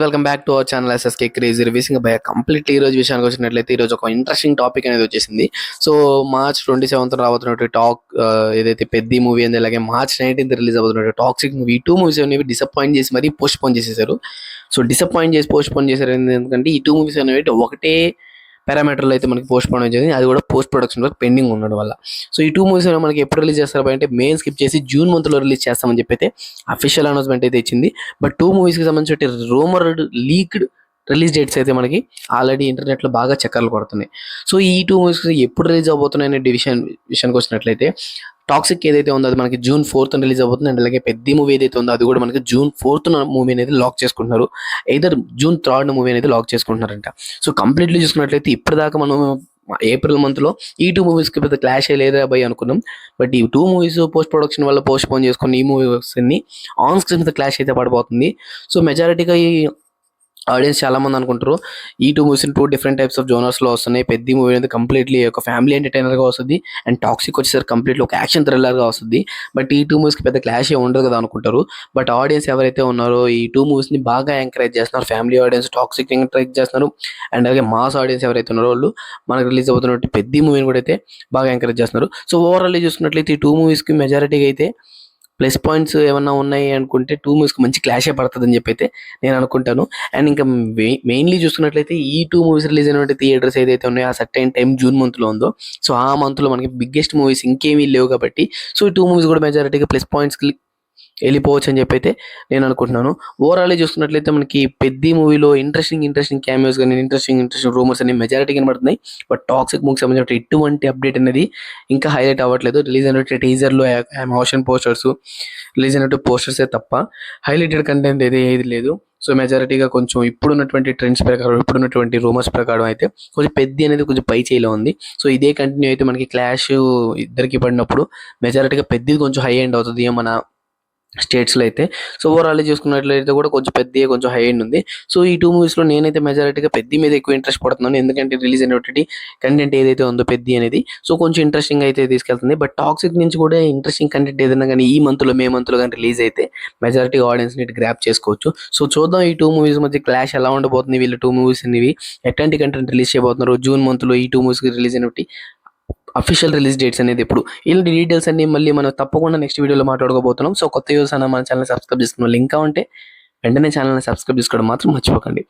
Welcome back to our channel SSK crazy reviews. ఇంకా భయ completely ఈ రోజు విషయానికి వచ్చినట్లయితే ఈ రోజు ఒక ఇంట్రెస్టింగ్ టాపిక్ అనేది వచ్చేసింది. సో మార్చ్ 27 రాబోతున్నటువంటి ఏదైతే పెద్ద మూవీ అంది, అలాగే మార్చ్ 19 రిలీజ్ అవుతున్నటువంటి టాక్సిక్ మూవీ, ఈ 2 మూవీస్ అనేవి డిసప్పాయింట్ చేసి మరీ పోస్ట్ పోన్ చేసేసారు. సో డిసప్పాయింట్ చేసి పోస్ట్ పోన్ చేశారు ఎందుకంటే ఈ 2 మూవీస్ అనేవి ఒకటే పారామీటర్లో అయితే మనకి పోస్ట్ పోన్ వచ్చింది, అది కూడా పోస్ట్ ప్రొడక్షన్ వర్క్ పెండింగ్ ఉండడం వల్ల. సో ఈ 2 మూవీస్ మనకి ఎప్పుడు రిలీజ్ చేస్తారు అంటే మే స్కిప్ చేసి జూన్ మంత్లో రిలీజ్ చేస్తామని చెప్పి అయితే అఫీషియల్ అనౌన్స్మెంట్ అయితే ఇచ్చింది. బట్ 2 మూవీస్కి సంబంధించి రూమర్డ్ లీక్డ్ రిలీజ్ డేట్స్ అయితే మనకి ఆల్రెడీ ఇంటర్నెట్లో బాగా చక్కర్లు కొడుతున్నాయి. సో ఈ 2 మూవీస్ ఎప్పుడు రిలీజ్ అవబోతున్నాయి అనే విషయానికి వచ్చినట్లయితే టాక్సిక్ ఏదైతే ఉందో అది మనకి June 4th రిలీజ్ అవుతుంది. అండ్ అలాగే పెద్ద మూవీ ఏదైతే ఉందో అది కూడా మనకి June 4th మూవీ అనేది లాక్ చేసుకుంటున్నారు. ఎయిదర్ June 3rd మూవీ అనేది లాక్ చేసుకుంటున్నారంట. సో కంప్లీట్లీ చూసుకున్నట్లయితే ఇప్పటిదాకా మనం ఏప్రిల్ మంత్లో ఈ 2 మూవీస్కి పెద్ద క్లాష్ అయ్యలేదా భయ్ అనుకున్నాం. బట్ ఈ 2 మూవీస్ పోస్ట్ ప్రొడక్షన్ వల్ల పోస్ట్ పోన్ చేసుకుని ఈ మూవీస్ అన్ని ఆన్ స్క్రీన్ మీద క్లాష్ అయితే పడిపోతుంది. సో మెజారిటీగా ఈ ఆడియన్స్ చాలా మంది అనుకుంటారు ఈ 2 మూవీస్ 2 డిఫరెంట్ టైప్స్ ఆఫ్ జోనర్స్లో వస్తున్నాయి. పెద్ద మూవీ అనేది కంప్లీట్లీ ఒక ఫ్యామిలీ ఎంటర్టైనర్గా వస్తుంది, అండ్ టాక్సిక్ వచ్చేసరికి కంప్లీట్లీ ఒక యాక్షన్ థ్రిల్లర్గా వస్తుంది. బట్ ఈ 2 మూవీస్కి పెద్ద క్లాష్ ఉండదు కదా అనుకుంటారు. బట్ ఆడియన్స్ ఎవరైతే ఉన్నారో ఈ 2 మూవీస్ని బాగా ఎంకరేజ్ చేస్తున్నారు. ఫ్యామిలీ ఆడియన్స్ టాక్సిక్ ఎంకరేజ్ చేస్తున్నారు, అండ్ అలాగే మాస్ ఆడియన్స్ ఎవరైతే ఉన్నారో వాళ్ళు మనకు రిలీజ్ అవుతున్నట్టు పెద్ద మూవీని కూడా అయితే బాగా ఎంకరేజ్ చేస్తున్నారు. సో ఓవరాల్ చూసుకున్నట్లయితే ఈ 2 మూవీస్కి మెజారిటీగా అయితే ప్లస్ పాయింట్స్ ఏమన్నా ఉన్నాయి అనుకుంటే 2 మూవీస్కి మంచి క్లాషే పడుతుంది అని చెప్పి అయితే నేను అనుకుంటాను. అండ్ ఇంకా మెయిన్లీ చూసుకున్నట్లయితే ఈ 2 మూవీస్ రిలీజ్ అయినటువంటి థియేటర్స్ ఏదైతే ఉన్నాయో ఆ సర్టైన్ టైం జూన్ మంత్లో ఉందో, సో ఆ మంత్లో మనకి బిగ్గెస్ట్ మూవీస్ ఇంకేమీ లేవు కాబట్టి సో ఈ 2 మూవీస్ కూడా మెజారిటీగా ప్లస్ పాయింట్స్కి వెళ్ళిపోవచ్చు అని చెప్పి అయితే నేను అనుకుంటున్నాను. ఓవరాల్ చూసుకున్నట్లయితే మనకి పెద్ద మూవీలో ఇంట్రెస్టింగ్ క్యామియోస్ కానీ ఇంట్రెస్టింగ్ రూమర్స్ అన్ని మెజారిటీ కనబడుతున్నాయి. బట్ టాక్సిక్ మూవీకి సంబంధించిన ఎటువంటి అప్డేట్ అనేది ఇంకా హైలైట్ అవ్వట్లేదు. రిలీజ్ అయినట్టు టీజర్లో మోషన్ పోస్టర్స్ రిలీజ్ అయినట్టు పోస్టర్సే తప్ప హైలైటెడ్ కంటెంట్ ఏది లేదు. సో మెజారిటీగా కొంచెం ఇప్పుడున్నటువంటి ట్రెండ్స్ ప్రకారం, ఇప్పుడున్నటువంటి రూమర్స్ ప్రకారం అయితే కొంచెం పెద్ద అనేది కొంచెం పై చేయిలో ఉంది. సో ఇదే కంటిన్యూ అయితే మనకి క్లాష్ ఇద్దరికి పడినప్పుడు మెజారిటీగా పెద్దది కొంచెం హై ఎండ్ అవుతుంది మన స్టేట్స్లో అయితే. సో ఓవరాల్ చూసుకున్నట్లయితే కూడా కొంచెం పెద్ద కొంచెం హై ఎండ్ ఉంది. సో ఈ 2 మూవీస్లో నేనైతే మెజారిటీగా పెద్ద మీద ఎక్కువ ఇంట్రెస్ట్ పడుతున్నాను, ఎందుకంటే రిలీజ్ అయినటువంటి కంటెంట్ ఏదైతే ఉందో పెద్ద అనేది సో కొంచెం ఇంట్రెస్టింగ్ అయితే తీసుకెళ్తుంది. బట్ టాక్సిక్ నుంచి కూడా ఇంట్రెస్టింగ్ కంటెంట్ ఏదైనా కానీ ఈ మే మంత్లో కానీ రిలీజ్ అయితే మెజారిటీ ఆడియన్స్ని గ్రాప్ చేసుకోవచ్చు. సో చూద్దాం ఈ 2 మూవీస్ మధ్య క్లాష్ ఎలా ఉండబోతుంది, వీళ్ళు 2 మూవీస్ అనేవి ఎట్లాంటి కంటెంట్ రిలీజ్ చేయబోతున్నారు. జూన్ మంత్లో ఈ 2 మూవీస్కి రిలీజ్ అయినటువంటి అఫీషియల్ రిలీజ్ డేట్స్ అనేది ఎప్పుడు, ఇలాంటి డీటెయిల్స్ అన్ని మళ్ళీ మనం తప్పకుండా నెక్స్ట్ వీడియోలో మాట్లాడుకోబోతున్నాం. సో కొత్త యూస్ అన్న మన ఛానల్ సబ్స్క్రైబ్ చేసుకున్న లింక్ ఉంటే వెంటనే ఛానల్ని సబ్స్క్రైబ్ చేసుకోవడం మాత్రం మర్చిపోకండి.